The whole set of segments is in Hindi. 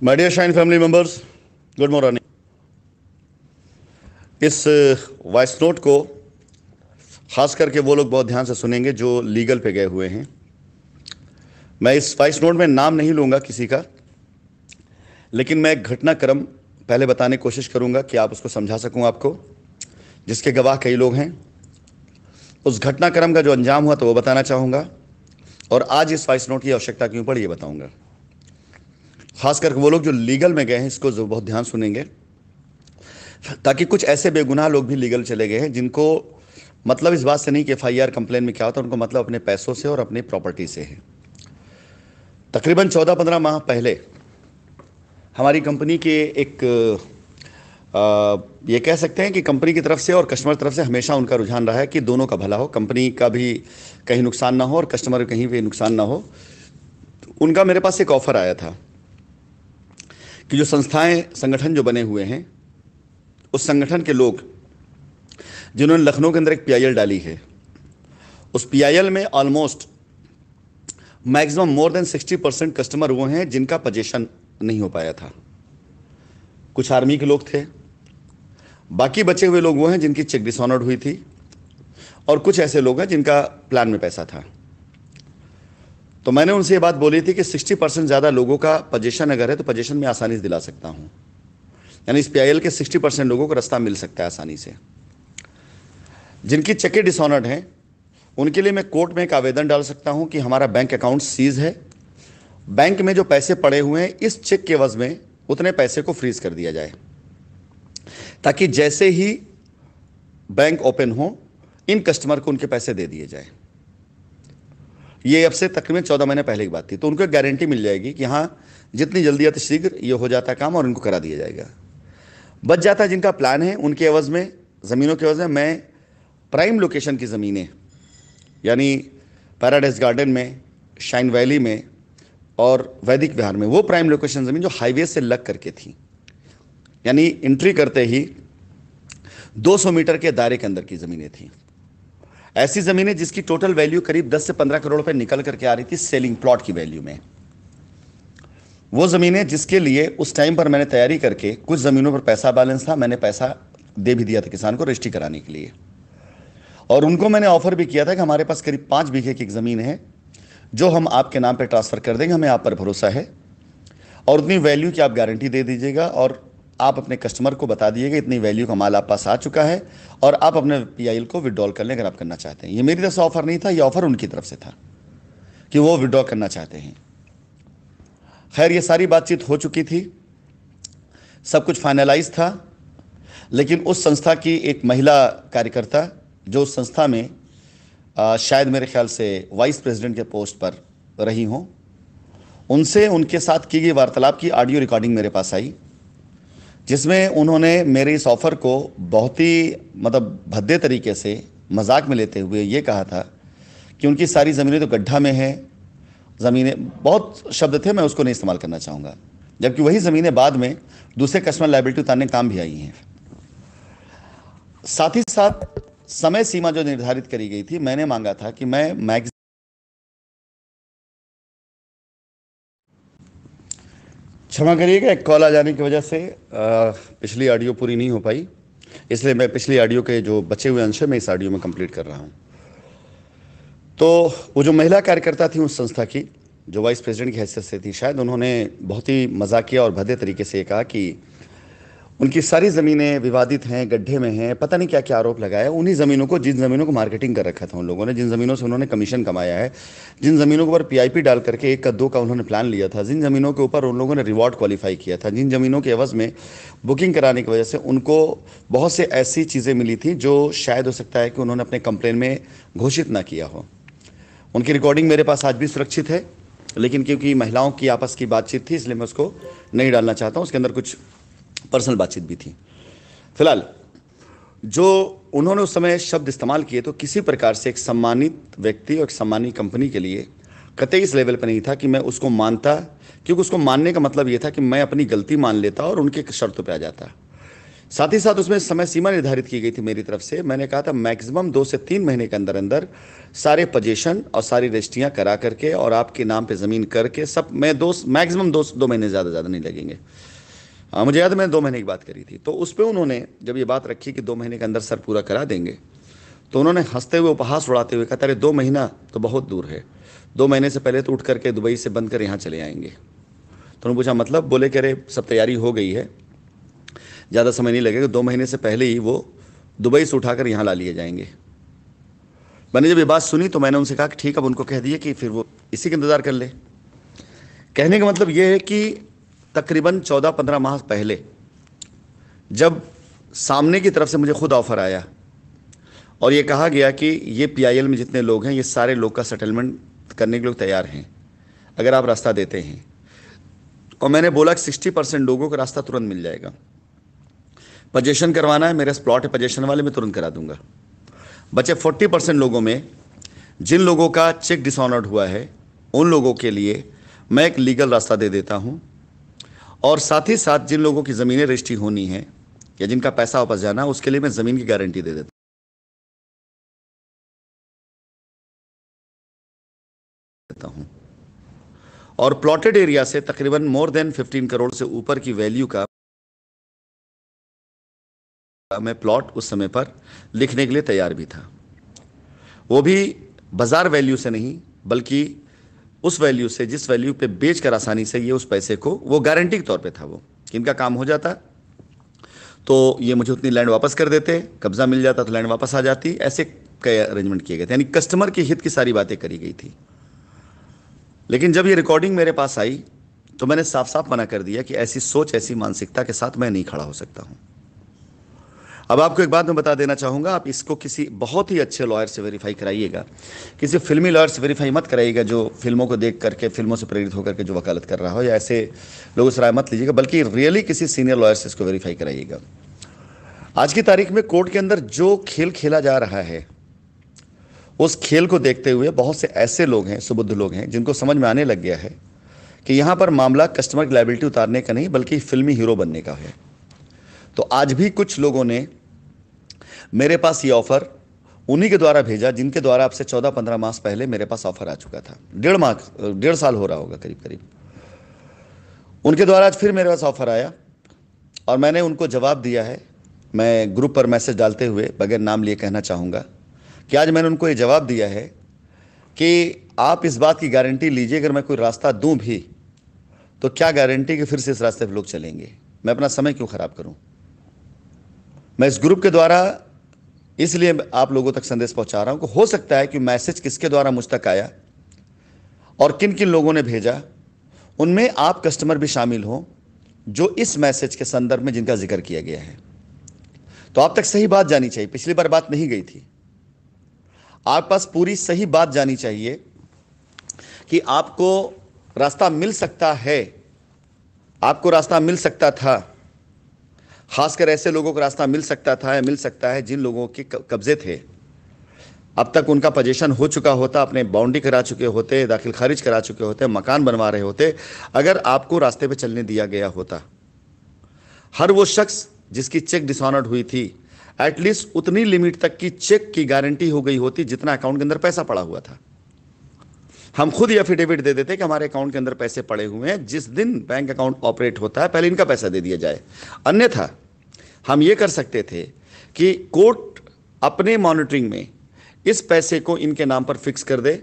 My dear Shine family members, good morning. इस वॉइस नोट को खास करके वो लोग बहुत ध्यान से सुनेंगे जो लीगल पे गए हुए हैं। मैं इस वॉइस नोट में नाम नहीं लूंगा किसी का, लेकिन मैं एक घटनाक्रम पहले बताने की कोशिश करूंगा कि आप उसको समझा सकूं आपको, जिसके गवाह कई लोग हैं। उस घटनाक्रम का जो अंजाम हुआ तो वो बताना चाहूंगा, और आज इस वॉइस नोट की आवश्यकता क्यों पड़ी ये बताऊंगा। खास करके वो लोग जो लीगल में गए हैं इसको जो बहुत ध्यान सुनेंगे, ताकि कुछ ऐसे बेगुनाह लोग भी लीगल चले गए हैं जिनको मतलब इस बात से नहीं कि एफआईआर कंप्लेन में क्या होता है, उनको मतलब अपने पैसों से और अपनी प्रॉपर्टी से है। तकरीबन 14-15 माह पहले हमारी कंपनी के एक ये कह सकते हैं कि कंपनी की तरफ से और कस्टमर की तरफ से हमेशा उनका रुझान रहा है कि दोनों का भला हो, कंपनी का भी कहीं नुकसान ना हो और कस्टमर कहीं भी नुकसान ना हो। उनका मेरे पास एक ऑफर आया था कि जो संस्थाएं संगठन जो बने हुए हैं, उस संगठन के लोग जिन्होंने लखनऊ के अंदर एक पीआईएल डाली है, उस पीआईएल में almost maximum more than 60% customer वो हैं जिनका पोजीशन नहीं हो पाया था। कुछ आर्मी के लोग थे, बाकी बचे हुए लोग वो हैं जिनकी चेक डिसऑनर्ड हुई थी, और कुछ ऐसे लोग हैं जिनका प्लान में पैसा था। तो मैंने उनसे ये बात बोली थी कि 60% ज़्यादा लोगों का पोजीशन अगर है तो पोजीशन में आसानी से दिला सकता हूं, यानी इस पीआईएल के 60% लोगों को रास्ता मिल सकता है आसानी से। जिनकी चेकें डिसऑनर्ड हैं उनके लिए मैं कोर्ट में एक आवेदन डाल सकता हूं कि हमारा बैंक अकाउंट सीज है, बैंक में जो पैसे पड़े हुए हैं इस चेक के एवज में उतने पैसे को फ्रीज कर दिया जाए, ताकि जैसे ही बैंक ओपन हो इन कस्टमर को उनके पैसे दे दिए जाए। ये अब से तकरीबन 14 महीने पहले की बात थी। तो उनको एक गारंटी मिल जाएगी कि हाँ, जितनी जल्दी अति शीघ्र ये हो जाता काम और इनको करा दिया जाएगा। बच जाता है जिनका प्लान है उनके एवज में, ज़मीनों के एवज में मैं प्राइम लोकेशन की ज़मीनें, यानी पैराडाइज गार्डन में, शाइन वैली में और वैदिक विहार में, वो प्राइम लोकेशन ज़मीन जो हाईवे से लग करके थी, यानी एंट्री करते ही 200 मीटर के दायरे के अंदर की ज़मीनें थी। ऐसी ज़मीनें जिसकी टोटल वैल्यू करीब 10 से 15 करोड़ रुपए निकल करके आ रही थी सेलिंग प्लॉट की वैल्यू में। वो ज़मीनें जिसके लिए उस टाइम पर मैंने तैयारी करके, कुछ ज़मीनों पर पैसा बैलेंस था, मैंने पैसा दे भी दिया था किसान को रजिस्ट्री कराने के लिए, और उनको मैंने ऑफर भी किया था कि हमारे पास करीब 5 बीघे की ज़मीन है जो हम आपके नाम पर ट्रांसफ़र कर देंगे, हमें आप पर भरोसा है, और उतनी वैल्यू की आप गारंटी दे दीजिएगा और आप अपने कस्टमर को बता दीजिएगा इतनी वैल्यू का माल आप पास आ चुका है और आप अपने पीआईएल को विड्रॉल कर लें अगर आप करना चाहते हैं। ये मेरी तरफ से ऑफर नहीं था, ये ऑफर उनकी तरफ से था कि वो विड्रॉ करना चाहते हैं। खैर, ये सारी बातचीत हो चुकी थी, सब कुछ फाइनलाइज था, लेकिन उस संस्था की एक महिला कार्यकर्ता जो उस संस्था में शायद मेरे ख्याल से वाइस प्रेसिडेंट के पोस्ट पर रही हों, उनसे उनके साथ की गई वार्तालाप की ऑडियो रिकॉर्डिंग मेरे पास आई, जिसमें उन्होंने मेरे इस ऑफ़र को बहुत ही भद्दे तरीके से मजाक में लेते हुए ये कहा था कि उनकी सारी ज़मीनें तो गड्ढा में हैं, ज़मीनें, बहुत शब्द थे, मैं उसको नहीं इस्तेमाल करना चाहूँगा, जबकि वही ज़मीनें बाद में दूसरे कस्टमर लायबिलिटी उतारने काम भी आई हैं। साथ ही साथ समय सीमा जो निर्धारित करी गई थी, मैंने मांगा था कि मैं मैक्सिमम, क्षमा करिएगा एक कॉल आ जाने की वजह से पिछली ऑडियो पूरी नहीं हो पाई, इसलिए मैं पिछली ऑडियो के जो बचे हुए अंश है मैं इस ऑडियो में कंप्लीट कर रहा हूं। तो वो जो महिला कार्यकर्ता थी उस संस्था की, जो वाइस प्रेसिडेंट की हैसियत से थी शायद, उन्होंने बहुत ही मजाकिया और भद्दे तरीके से कहा कि उनकी सारी ज़मीनें विवादित हैं, गड्ढे में हैं, पता नहीं क्या क्या आरोप लगाया। उन्हीं ज़मीनों को, जिन ज़मीनों को मार्केटिंग कर रखा था उन लोगों ने, जिन ज़मीनों से उन्होंने कमीशन कमाया है, जिन ज़मीनों के ऊपर पीआईपी डाल करके 1 का 2 का उन्होंने प्लान लिया था, जिन ज़मीनों के ऊपर उन लोगों ने रिवॉर्ड क्वालिफाई किया था, जिन ज़मीनों के एवज़ में बुकिंग कराने की वजह से उनको बहुत से ऐसी चीज़ें मिली थी जो शायद हो सकता है कि उन्होंने अपने कंप्लेन में घोषित ना किया हो। उनकी रिकॉर्डिंग मेरे पास आज भी सुरक्षित है, लेकिन क्योंकि महिलाओं की आपस की बातचीत थी इसलिए मैं उसको नहीं डालना चाहता हूँ, उसके अंदर कुछ पर्सनल बातचीत भी थी। फिलहाल जो उन्होंने उस समय शब्द इस्तेमाल किए, तो किसी प्रकार से एक सम्मानित व्यक्ति और एक सम्मानित कंपनी के लिए कतई इस लेवल पर नहीं था कि मैं उसको मानता, क्योंकि उसको मानने का मतलब ये था कि मैं अपनी गलती मान लेता और उनके शर्तों पे आ जाता। साथ ही साथ उसमें समय सीमा निर्धारित की गई थी मेरी तरफ से। मैंने कहा था मैक्सिमम 2 से 3 महीने के अंदर अंदर सारे पोजीशन और सारी रजिस्ट्रियां करा करके और आपके नाम पे ज़मीन करके सब, मैं मैक्सिमम 2 महीने, ज़्यादा नहीं लगेंगे। मुझे याद है मैंने 2 महीने की बात करी थी। तो उस पर उन्होंने जब ये बात रखी कि 2 महीने के अंदर सर पूरा करा देंगे, तो उन्होंने हंसते हुए उपहास उड़ाते हुए कहा, अरे 2 महीना तो बहुत दूर है, 2 महीने से पहले तो उठ करके दुबई से बंद कर यहाँ चले आएंगे। तो उन्होंने पूछा मतलब? बोले कि अरे सब तैयारी हो गई है, ज़्यादा समय नहीं लगेगा, 2 महीने से पहले ही वो दुबई से उठाकर यहाँ ला लिए जाएंगे। मैंने जब ये बात सुनी तो मैंने उनसे कहा कि ठीक, अब उनको कह दिए कि फिर वो इसी का इंतज़ार कर ले। कहने का मतलब ये है कि तकरीबन 14-15 माह पहले जब सामने की तरफ से मुझे खुद ऑफ़र आया और ये कहा गया कि ये PIL में जितने लोग हैं ये सारे लोग का सेटलमेंट करने के लिए तैयार हैं अगर आप रास्ता देते हैं, और मैंने बोला कि 60% लोगों को रास्ता तुरंत मिल जाएगा। पोजीशन करवाना है, मेरे प्लॉट है पोजीशन वाले, मैं तुरंत करा दूंगा। बचे 40% लोगों में जिन लोगों का चेक डिसऑनर्ड हुआ है उन लोगों के लिए मैं एक लीगल रास्ता दे देता हूं, और साथ ही साथ जिन लोगों की ज़मीनें रजिस्ट्री होनी है या जिनका पैसा वापस जाना है उसके लिए मैं ज़मीन की गारंटी दे देता हूं। और प्लॉटेड एरिया से तकरीबन मोर देन 15 करोड़ से ऊपर की वैल्यू का मैं प्लॉट उस समय पर लिखने के लिए तैयार भी था। वो भी बाजार वैल्यू से नहीं, बल्कि उस वैल्यू से जिस वैल्यू पे बेच कर आसानी से ये उस पैसे को, वो गारंटी के तौर पे था। वो इनका काम हो जाता तो ये मुझे उतनी लैंड वापस कर देते, कब्जा मिल जाता तो लैंड वापस आ जाती। ऐसे कई अरेंजमेंट किए गए थे, यानी कस्टमर के हित की सारी बातें करी गई थी। लेकिन जब ये रिकॉर्डिंग मेरे पास आई तो मैंने साफ साफ मना कर दिया कि ऐसी सोच, ऐसी मानसिकता के साथ मैं नहीं खड़ा हो सकता हूं। अब आपको एक बात मैं बता देना चाहूँगा, आप इसको किसी बहुत ही अच्छे लॉयर से वेरीफाई कराइएगा, किसी फिल्मी लॉयर से वेरीफाई मत कराइएगा जो फिल्मों को देख करके, फिल्मों से प्रेरित होकर के जो वकालत कर रहा हो, या ऐसे लोगों से राय मत लीजिएगा, बल्कि रियली किसी सीनियर लॉयर से इसको वेरीफाई कराइएगा। आज की तारीख में कोर्ट के अंदर जो खेल खेला जा रहा है, उस खेल को देखते हुए बहुत से ऐसे लोग हैं, सुबुद्ध लोग हैं, जिनको समझ में आने लग गया है कि यहाँ पर मामला कस्टमर की लायबिलिटी उतारने का नहीं बल्कि फिल्मी हीरो बनने का है। तो आज भी कुछ लोगों ने मेरे पास ये ऑफ़र उन्हीं के द्वारा भेजा जिनके द्वारा आपसे 14-15 मास पहले मेरे पास ऑफ़र आ चुका था। 1.5 साल हो रहा होगा करीब करीब। उनके द्वारा आज फिर मेरे पास ऑफ़र आया और मैंने उनको जवाब दिया है। मैं ग्रुप पर मैसेज डालते हुए बगैर नाम लिए कहना चाहूँगा कि आज मैंने उनको ये जवाब दिया है कि आप इस बात की गारंटी लीजिए, अगर मैं कोई रास्ता दूँ भी तो क्या गारंटी कि फिर से इस रास्ते पर लोग चलेंगे। मैं अपना समय क्यों ख़राब करूँ। मैं इस ग्रुप के द्वारा इसलिए आप लोगों तक संदेश पहुंचा रहा हूं कि हो सकता है कि मैसेज किसके द्वारा मुझ तक आया और किन किन लोगों ने भेजा, उनमें आप कस्टमर भी शामिल हो जो इस मैसेज के संदर्भ में जिनका जिक्र किया गया है। तो आप तक सही बात जानी चाहिए। पिछली बार बात नहीं गई थी, आप पास पूरी सही बात जानी चाहिए कि आपको रास्ता मिल सकता है, आपको रास्ता मिल सकता था। खासकर ऐसे लोगों को रास्ता मिल सकता था या मिल सकता है जिन लोगों के कब्जे थे, अब तक उनका पोजीशन हो चुका होता, अपने बाउंड्री करा चुके होते, दाखिल खारिज करा चुके होते, मकान बनवा रहे होते, अगर आपको रास्ते पे चलने दिया गया होता। हर वो शख्स जिसकी चेक डिसऑनर्ड हुई थी, एटलीस्ट उतनी लिमिट तक की चेक की गारंटी हो गई होती जितना अकाउंट के अंदर पैसा पड़ा हुआ था। हम खुद एफिडेविट दे देते कि हमारे अकाउंट के अंदर पैसे पड़े हुए हैं, जिस दिन बैंक अकाउंट ऑपरेट होता है पहले इनका पैसा दे दिया जाए। अन्यथा हम ये कर सकते थे कि कोर्ट अपने मॉनिटरिंग में इस पैसे को इनके नाम पर फिक्स कर दे,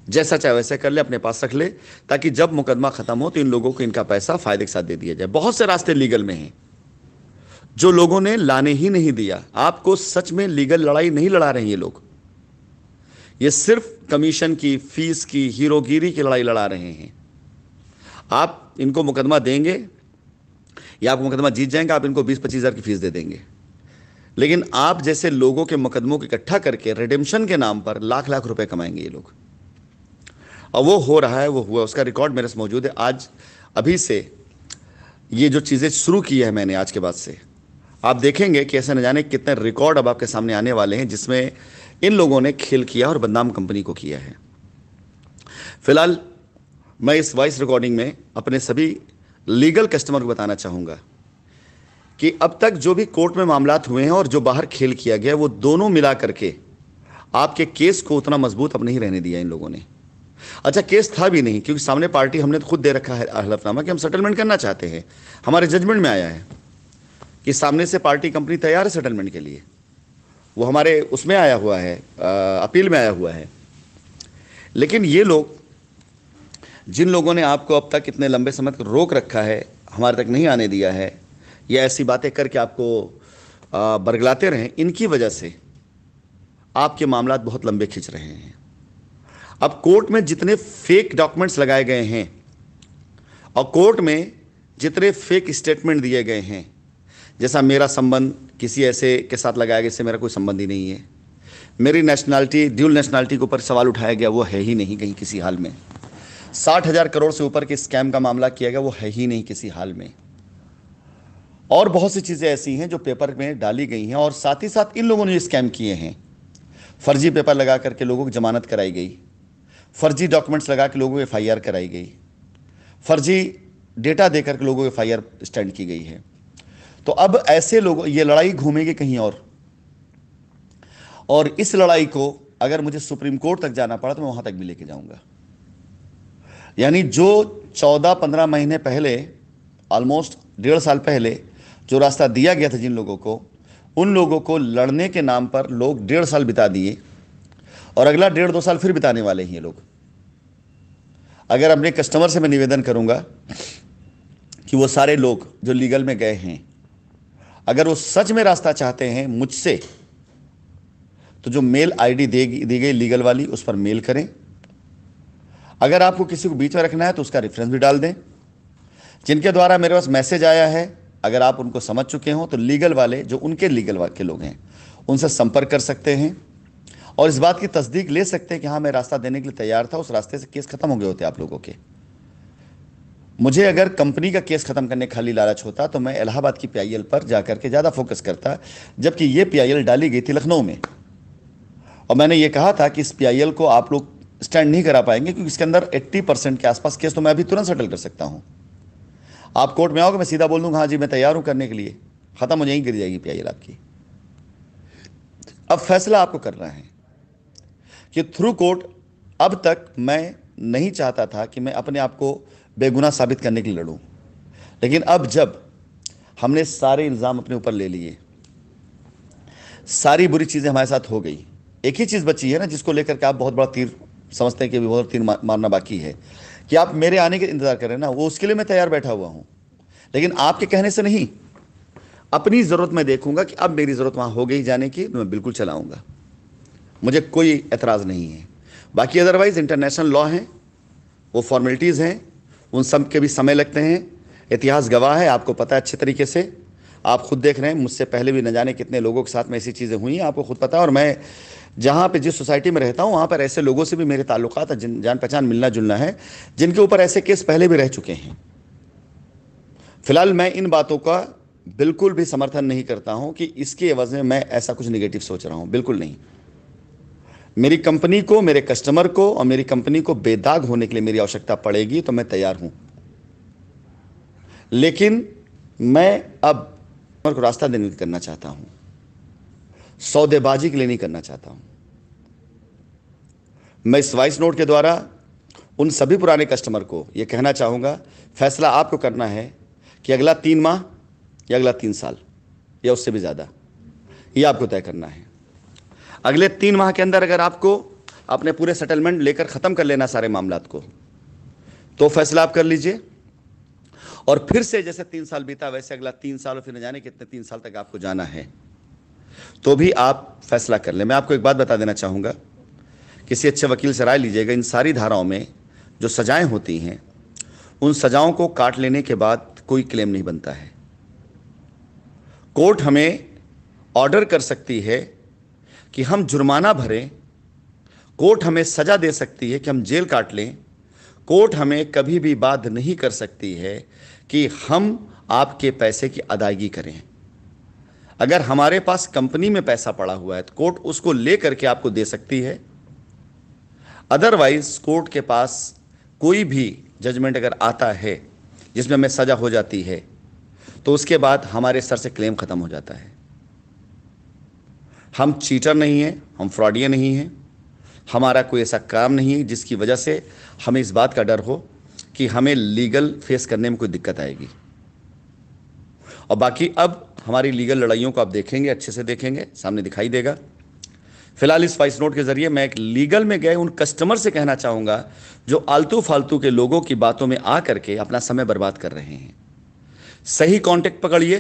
जैसा चाहे वैसे कर ले, अपने पास रख ले, ताकि जब मुकदमा खत्म हो तो इन लोगों को इनका पैसा फायदे के साथ दे दिया जाए। बहुत से रास्ते लीगल में हैं जो लोगों ने लाने ही नहीं दिया। आपको सच में लीगल लड़ाई नहीं लड़ा रहे हैं ये लोग, ये सिर्फ कमीशन की, फीस की, हीरोगिरी की लड़ाई लड़ा रहे हैं। आप इनको मुकदमा देंगे या आप मुकदमा जीत जाएंगे, आप इनको 20-25 हज़ार की फीस दे देंगे, लेकिन आप जैसे लोगों के मुकदमों को इकट्ठा करके रिडेम्पशन के नाम पर लाख लाख रुपए कमाएंगे ये लोग। और वो हो रहा है, वो हुआ, उसका रिकॉर्ड मेरे से मौजूद है। आज अभी से ये जो चीज़ें शुरू की है मैंने आज के बाद से, आप देखेंगे कि ऐसे न जाने कितने रिकॉर्ड अब आपके सामने आने वाले हैं जिसमें इन लोगों ने खेल किया और बदनाम कंपनी को किया है। फिलहाल मैं इस वॉइस रिकॉर्डिंग में अपने सभी लीगल कस्टमर को बताना चाहूँगा कि अब तक जो भी कोर्ट में मामलात हुए हैं और जो बाहर खेल किया गया, वो दोनों मिला करके आपके केस को उतना मजबूत अब नहीं रहने दिया इन लोगों ने। अच्छा, केस था भी नहीं, क्योंकि सामने पार्टी, हमने तो खुद दे रखा है हलफनामा कि हम सेटलमेंट करना चाहते हैं। हमारे जजमेंट में आया है कि सामने से पार्टी कंपनी तैयार है सेटलमेंट के लिए, वो हमारे उसमें आया हुआ है, अपील में आया हुआ है। लेकिन ये लोग, जिन लोगों ने आपको अब तक इतने लंबे समय तक रोक रखा है, हमारे तक नहीं आने दिया है, या ऐसी बातें करके आपको बरगलाते रहें, इनकी वजह से आपके मामलात बहुत लंबे खिंच रहे हैं। अब कोर्ट में जितने फेक डॉक्यूमेंट्स लगाए गए हैं और कोर्ट में जितने फेक स्टेटमेंट दिए गए हैं, जैसा मेरा संबंध किसी ऐसे के साथ लगाया गया जिससे मेरा कोई संबंध ही नहीं है, मेरी नेशनैलिटी, ड्यूल नेशनैलिटी के ऊपर सवाल उठाया गया, वो है ही नहीं कहीं किसी हाल में। 60,000 करोड़ से ऊपर के स्कैम का मामला किया गया, वो है ही नहीं किसी हाल में। और बहुत सी चीज़ें ऐसी हैं जो पेपर में डाली गई हैं, और साथ ही साथ इन लोगों ने स्कैम किए हैं। फर्जी पेपर लगा करके लोगों की जमानत कराई गई, फर्जी डॉक्यूमेंट्स लगा के लोगों को FIR कराई गई, फर्जी डेटा देकर के लोगों को FIR स्टैंड की गई है। तो अब ऐसे लोग, ये लड़ाई घूमेगी कहीं और इस लड़ाई को अगर मुझे सुप्रीम कोर्ट तक जाना पड़ा तो मैं वहां तक भी लेके जाऊंगा। यानी जो 14-15 महीने पहले, ऑलमोस्ट 1.5 साल पहले जो रास्ता दिया गया था जिन लोगों को, उन लोगों को लड़ने के नाम पर लोग 1.5 साल बिता दिए, और अगला 1.5-2 साल फिर बिताने वाले हैं ये लोग। अगर अपने कस्टमर से मैं निवेदन करूंगा कि वो सारे लोग जो लीगल में गए हैं, अगर वो सच में रास्ता चाहते हैं मुझसे, तो जो मेल ID दी गई लीगल वाली, उस पर मेल करें। अगर आपको किसी को बीच में रखना है तो उसका रेफरेंस भी डाल दें। जिनके द्वारा मेरे पास मैसेज आया है, अगर आप उनको समझ चुके हो तो लीगल वाले, जो उनके लीगल के लोग हैं, उनसे संपर्क कर सकते हैं और इस बात की तस्दीक ले सकते हैं कि हाँ, मैं रास्ता देने के लिए तैयार था, उस रास्ते से केस खत्म हो गए होते आप लोगों के। मुझे अगर कंपनी का केस खत्म करने खाली लालच होता तो मैं इलाहाबाद की PIL पर जाकर के ज़्यादा फोकस करता, जबकि ये PIL डाली गई थी लखनऊ में, और मैंने ये कहा था कि इस PIL को आप लोग स्टैंड नहीं करा पाएंगे, क्योंकि इसके अंदर 80% के आसपास केस तो मैं अभी तुरंत सेटल कर सकता हूँ। आप कोर्ट में आओगे, मैं सीधा बोल दूंगा हाँ जी मैं तैयार हूँ करने के लिए, ख़त्म हो जाएगी, गिर जाएगी PIL आपकी। अब फैसला आपको करना है कि थ्रू कोर्ट, अब तक मैं नहीं चाहता था कि मैं अपने आप को बेगुनाह साबित करने के लिए लड़ूं, लेकिन अब जब हमने सारे इल्ज़ाम अपने ऊपर ले लिए, सारी बुरी चीज़ें हमारे साथ हो गई, एक ही चीज़ बची है ना जिसको लेकर के आप बहुत बड़ा तीर समझते हैं कि बहुत तीर मारना बाकी है, कि आप मेरे आने के इंतज़ार करें ना, वो उसके लिए मैं तैयार बैठा हुआ हूँ। लेकिन आपके कहने से नहीं, अपनी ज़रूरत मैं देखूंगा कि अब मेरी ज़रूरत वहाँ हो गई जाने की, तो मैं बिल्कुल चलाऊँगा, मुझे कोई एतराज़ नहीं है। बाकी अदरवाइज़ इंटरनेशनल लॉ हैं, वो फॉर्मेलिटीज़ हैं, उन सब के भी समय लगते हैं। इतिहास गवाह है, आपको पता है अच्छे तरीके से, आप खुद देख रहे हैं, मुझसे पहले भी न जाने कितने लोगों के साथ में ऐसी चीज़ें हुई हैं, आपको खुद पता है। और मैं जहाँ पे, जिस सोसाइटी में रहता हूँ, वहाँ पर ऐसे लोगों से भी मेरे ताल्लुकात, जान पहचान, मिलना जुलना है, जिनके ऊपर ऐसे केस पहले भी रह चुके हैं। फिलहाल मैं इन बातों का बिल्कुल भी समर्थन नहीं करता हूँ कि इसके एवज में मैं ऐसा कुछ निगेटिव सोच रहा हूँ, बिल्कुल नहीं। मेरी कंपनी को, मेरे कस्टमर को और मेरी कंपनी को बेदाग होने के लिए मेरी आवश्यकता पड़ेगी तो मैं तैयार हूं, लेकिन मैं अब कस्टमर को रास्ता देने के लिए करना चाहता हूं, सौदेबाजी के लिए नहीं करना चाहता हूं। मैं इस वॉइस नोट के द्वारा उन सभी पुराने कस्टमर को यह कहना चाहूंगा, फैसला आपको करना है कि अगला 3 माह या अगला 3 साल या उससे भी ज़्यादा, यह आपको तय करना है। अगले 3 माह के अंदर अगर आपको अपने पूरे सेटलमेंट लेकर ख़त्म कर लेना सारे मामलात को, तो फैसला आप कर लीजिए, और फिर से जैसे 3 साल बीता वैसे अगला 3 साल, और फिर न जाने कितने 3 साल तक आपको जाना है, तो भी आप फैसला कर लें। मैं आपको एक बात बता देना चाहूँगा, किसी अच्छे वकील से राय लीजिएगा। इन सारी धाराओं में जो सजाएं होती हैं, उन सजाओं को काट लेने के बाद कोई क्लेम नहीं बनता है। कोर्ट हमें ऑर्डर कर सकती है कि हम जुर्माना भरें, कोर्ट हमें सजा दे सकती है कि हम जेल काट लें, कोर्ट हमें कभी भी बाध्य नहीं कर सकती है कि हम आपके पैसे की अदायगी करें। अगर हमारे पास कंपनी में पैसा पड़ा हुआ है तो कोर्ट उसको ले करके आपको दे सकती है। अदरवाइज कोर्ट के पास कोई भी जजमेंट अगर आता है जिसमें हमें सजा हो जाती है, तो उसके बाद हमारे सर से क्लेम खत्म हो जाता है। हम चीटर नहीं हैं, हम फ्रॉडिया नहीं हैं, हमारा कोई ऐसा काम नहीं है जिसकी वजह से हमें इस बात का डर हो कि हमें लीगल फेस करने में कोई दिक्कत आएगी। और बाकी अब हमारी लीगल लड़ाइयों को आप देखेंगे, अच्छे से देखेंगे, सामने दिखाई देगा। फिलहाल इस वॉइस नोट के जरिए मैं एक लीगल में गए उन कस्टमर से कहना चाहूंगा जो आलतू फालतू के लोगों की बातों में आ करके अपना समय बर्बाद कर रहे हैं। सही कांटेक्ट पकड़िए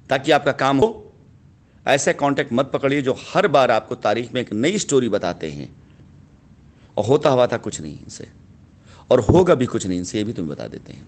ताकि आपका काम हो। ऐसे कांटेक्ट मत पकड़िए जो हर बार आपको तारीख में एक नई स्टोरी बताते हैं और होता हुआ था कुछ नहीं इनसे, और होगा भी कुछ नहीं इनसे, ये भी तुम्हें बता देते हैं।